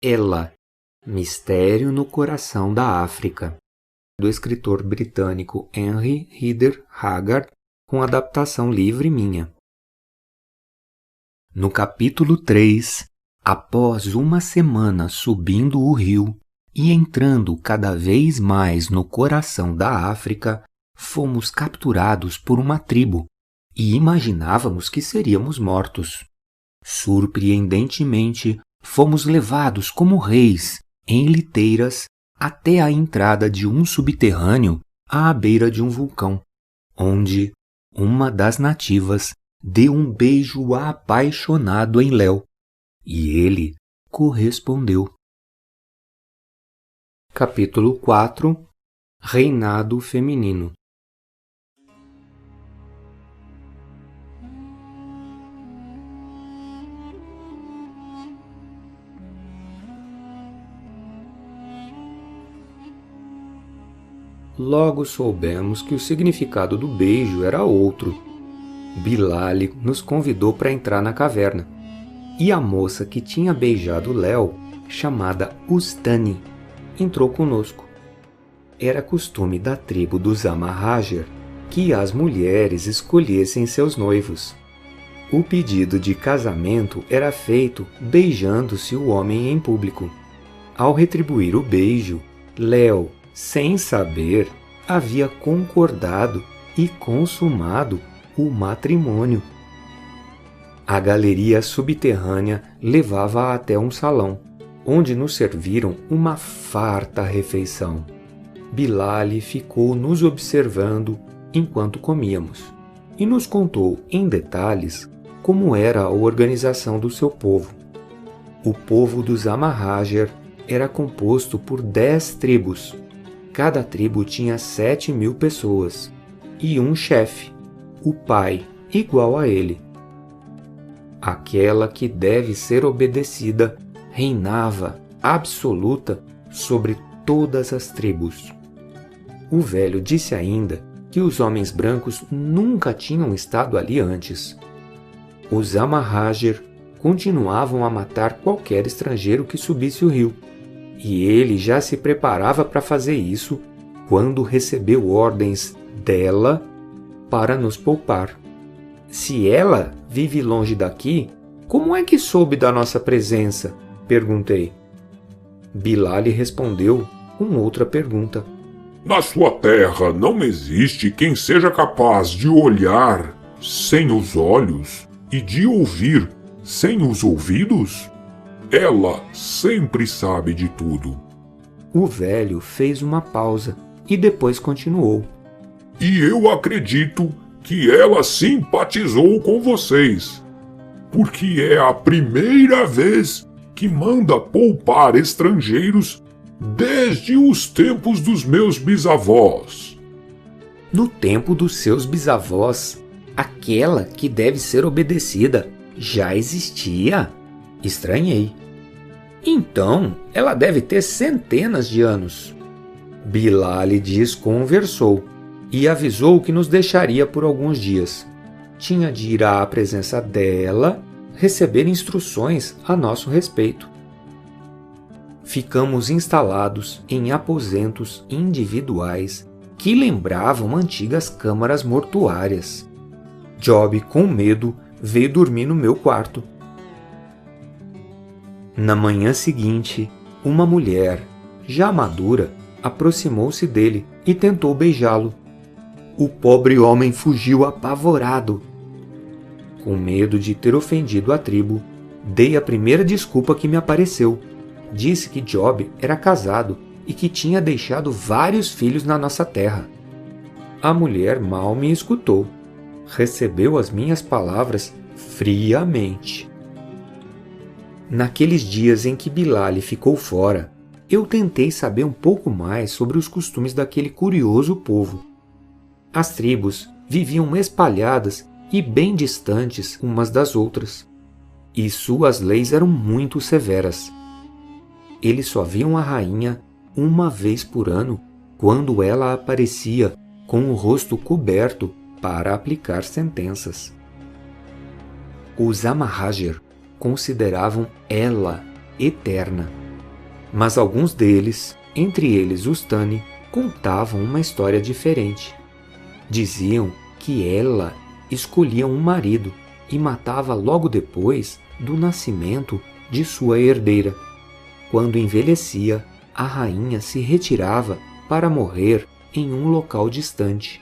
Ela, Mistério no Coração da África, do escritor britânico Henry Rider Haggard, com adaptação livre minha. No capítulo 3, após uma semana subindo o rio e entrando cada vez mais no coração da África, fomos capturados por uma tribo e imaginávamos que seríamos mortos. Surpreendentemente, fomos levados como reis, em liteiras, até a entrada de um subterrâneo à beira de um vulcão, onde uma das nativas deu um beijo apaixonado em Léo, e ele correspondeu. Capítulo 4 – Reinado Feminino. Logo soubemos que o significado do beijo era outro. Bilal nos convidou para entrar na caverna, e a moça que tinha beijado Léo, chamada Ustani, entrou conosco. Era costume da tribo dos Amahajer que as mulheres escolhessem seus noivos. O pedido de casamento era feito beijando-se o homem em público. Ao retribuir o beijo, Léo, sem saber, havia concordado e consumado o matrimônio. A galeria subterrânea levava até um salão, onde nos serviram uma farta refeição. Bilal ficou nos observando enquanto comíamos e nos contou em detalhes como era a organização do seu povo. O povo dos Amahajer era composto por 10 tribos. Cada tribo tinha 7.000 pessoas e um chefe, o pai, igual a ele. Aquela que deve ser obedecida reinava absoluta sobre todas as tribos. O velho disse ainda que os homens brancos nunca tinham estado ali antes. Os Amahajer continuavam a matar qualquer estrangeiro que subisse o rio, e ele já se preparava para fazer isso quando recebeu ordens dela para nos poupar. Se ela vive longe daqui, como é que soube da nossa presença? Perguntei. Bilal respondeu com outra pergunta. Na sua terra não existe quem seja capaz de olhar sem os olhos e de ouvir sem os ouvidos? Ela sempre sabe de tudo. O velho fez uma pausa e depois continuou. E eu acredito que ela simpatizou com vocês, porque é a primeira vez que manda poupar estrangeiros desde os tempos dos meus bisavós. No tempo dos seus bisavós, aquela que deve ser obedecida já existia? Estranhei. Então, ela deve ter centenas de anos. Bilal desconversou e avisou que nos deixaria por alguns dias. Tinha de ir à presença dela, receber instruções a nosso respeito. Ficamos instalados em aposentos individuais que lembravam antigas câmaras mortuárias. Job, com medo, veio dormir no meu quarto. Na manhã seguinte, uma mulher, já madura, aproximou-se dele e tentou beijá-lo. O pobre homem fugiu apavorado. Com medo de ter ofendido a tribo, dei a primeira desculpa que me apareceu. Disse que Job era casado e que tinha deixado vários filhos na nossa terra. A mulher mal me escutou. Recebeu as minhas palavras friamente. Naqueles dias em que Bilal ficou fora, eu tentei saber um pouco mais sobre os costumes daquele curioso povo. As tribos viviam espalhadas e bem distantes umas das outras, e suas leis eram muito severas. Eles só viam a rainha uma vez por ano, quando ela aparecia com o rosto coberto para aplicar sentenças. Os Amahajer consideravam ela eterna Mas alguns deles, entre eles Ustani, contavam uma história diferente. Diziam que ela escolhia um marido e matava logo depois do nascimento de sua herdeira. Quando envelhecia, a rainha se retirava para morrer em um local distante,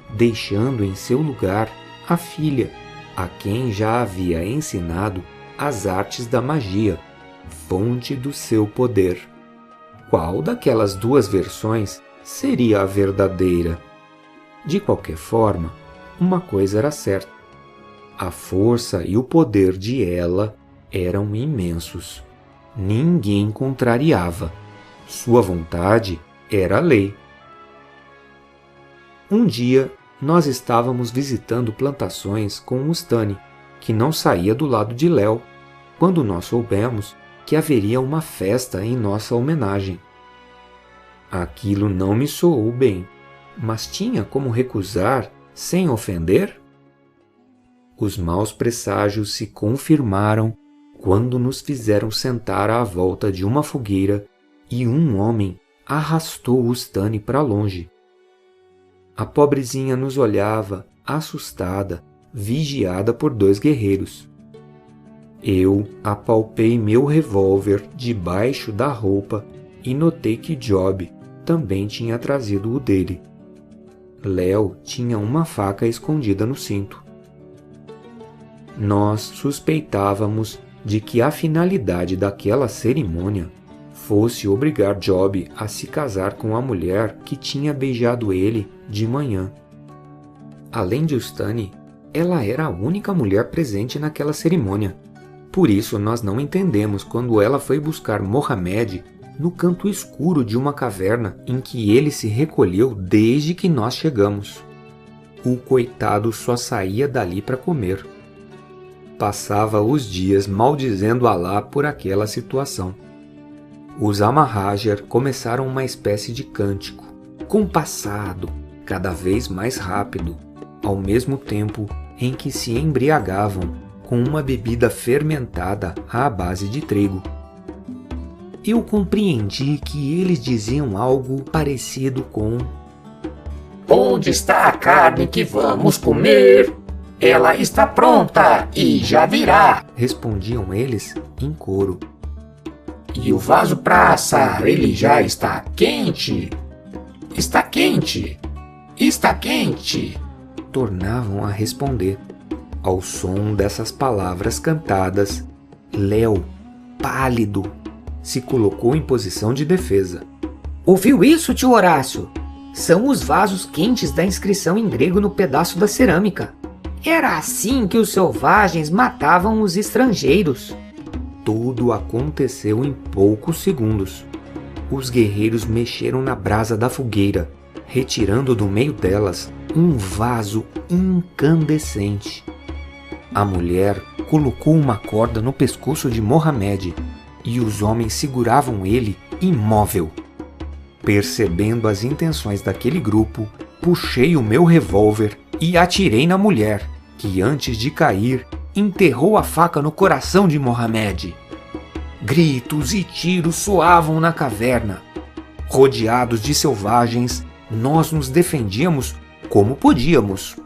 deixando em seu lugar a filha, a quem já havia ensinado as artes da magia, fonte do seu poder. Qual daquelas duas versões seria a verdadeira? De qualquer forma, uma coisa era certa: a força e o poder de ela eram imensos. Ninguém contrariava. Sua vontade era a lei. Um dia, nós estávamos visitando plantações com Ustani, que não saía do lado de Léo, quando nós soubemos que haveria uma festa em nossa homenagem. Aquilo não me soou bem, mas tinha como recusar sem ofender? Os maus presságios se confirmaram quando nos fizeram sentar à volta de uma fogueira e um homem arrastou Ustani para longe. A pobrezinha nos olhava, assustada, vigiada por dois guerreiros. Eu apalpei meu revólver debaixo da roupa e notei que Job também tinha trazido o dele. Léo tinha uma faca escondida no cinto. Nós suspeitávamos de que a finalidade daquela cerimônia fosse obrigar Job a se casar com a mulher que tinha beijado ele de manhã. Além de Ustani, ela era a única mulher presente naquela cerimônia. Por isso nós não entendemos quando ela foi buscar Mohamed no canto escuro de uma caverna em que ele se recolheu desde que nós chegamos. O coitado só saía dali para comer. Passava os dias maldizendo Alá por aquela situação. Os Amahajr começaram uma espécie de cântico, compassado, cada vez mais rápido, ao mesmo tempo em que se embriagavam com uma bebida fermentada à base de trigo. Eu compreendi que eles diziam algo parecido com: "Onde está a carne que vamos comer? Ela está pronta e já virá." Respondiam eles em coro. "E o vaso para assar, ele já está quente? Está quente? Está quente?" Tornavam a responder. Ao som dessas palavras cantadas, Léo, pálido, se colocou em posição de defesa. "Ouviu isso, tio Horácio? São os vasos quentes da inscrição em grego no pedaço da cerâmica. Era assim que os selvagens matavam os estrangeiros." Tudo aconteceu em poucos segundos. Os guerreiros mexeram na brasa da fogueira, retirando do meio delas um vaso incandescente. A mulher colocou uma corda no pescoço de Mohamed e os homens seguravam ele imóvel. Percebendo as intenções daquele grupo, puxei o meu revólver e atirei na mulher, que antes de cair, enterrou a faca no coração de Mohamed. Gritos e tiros soavam na caverna. Rodeados de selvagens, nós nos defendíamos como podíamos.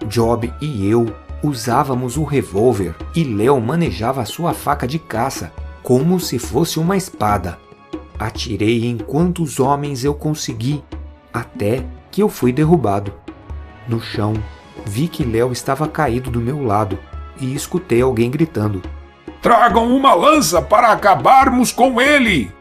Job e eu usávamos o revólver e Léo manejava a sua faca de caça como se fosse uma espada. Atirei em quantos homens eu consegui, até que eu fui derrubado. No chão, vi que Léo estava caído do meu lado e escutei alguém gritando: "Tragam uma lança para acabarmos com ele!"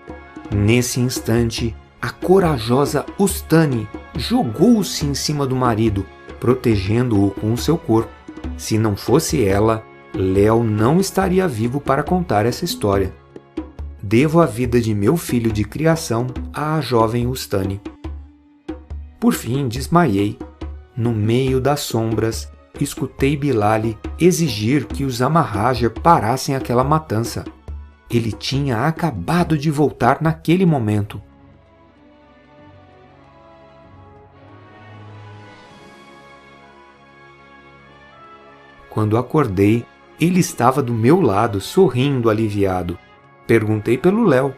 Nesse instante, a corajosa Ustani jogou-se em cima do marido, protegendo-o com seu corpo. Se não fosse ela, Léo não estaria vivo para contar essa história. Devo a vida de meu filho de criação à jovem Ustani. Por fim, desmaiei. No meio das sombras, escutei Bilal exigir que os Amahajr parassem aquela matança. Ele tinha acabado de voltar naquele momento. Quando acordei, ele estava do meu lado, sorrindo aliviado. Perguntei pelo Léo.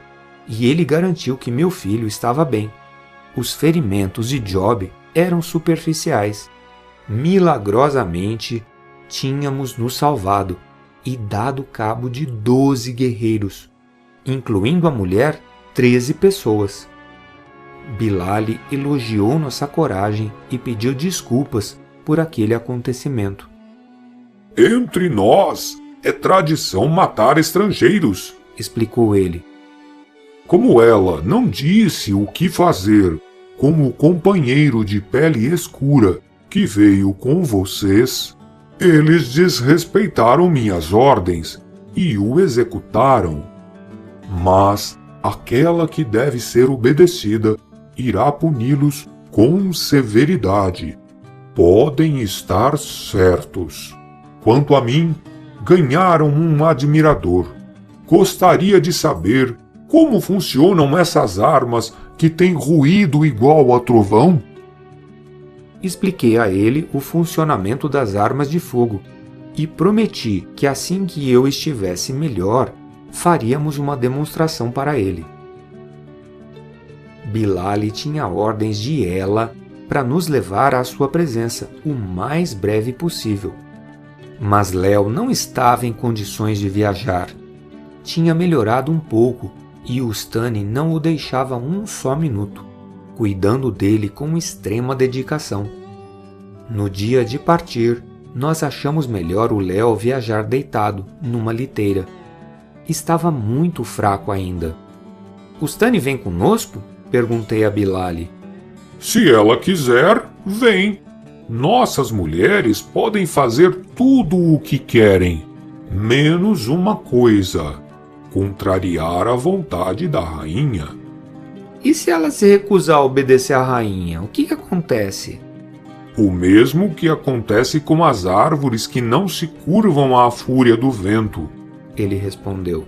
e ele garantiu que meu filho estava bem. Os ferimentos de Job eram superficiais. Milagrosamente, tínhamos nos salvado e dado cabo de 12 guerreiros, incluindo a mulher, 13 pessoas. Bilal elogiou nossa coragem e pediu desculpas por aquele acontecimento. Entre nós é tradição matar estrangeiros, Explicou ele. como ela não disse o que fazer, como o companheiro de pele escura que veio com vocês, eles desrespeitaram minhas ordens e o executaram. Mas aquela que deve ser obedecida irá puni-los com severidade. Podem estar certos. Quanto a mim, ganharam um admirador. Gostaria de saber como funcionam essas armas que têm ruído igual a trovão? Expliquei a ele o funcionamento das armas de fogo e prometi que assim que eu estivesse melhor, faríamos uma demonstração para ele. Bilal tinha ordens de Ela para nos levar à sua presença o mais breve possível. Mas Léo não estava em condições de viajar. Tinha melhorado um pouco e o Stani não o deixava um só minuto, cuidando dele com extrema dedicação. No dia de partir, nós achamos melhor o Léo viajar deitado, numa liteira. Estava muito fraco ainda. O Stani vem conosco? Perguntei a Bilal. Se ela quiser, vem. Nossas mulheres podem fazer tudo o que querem, menos uma coisa: contrariar a vontade da rainha. E se ela se recusar a obedecer à rainha, o que acontece? O mesmo que acontece com as árvores que não se curvam à fúria do vento. Ele respondeu.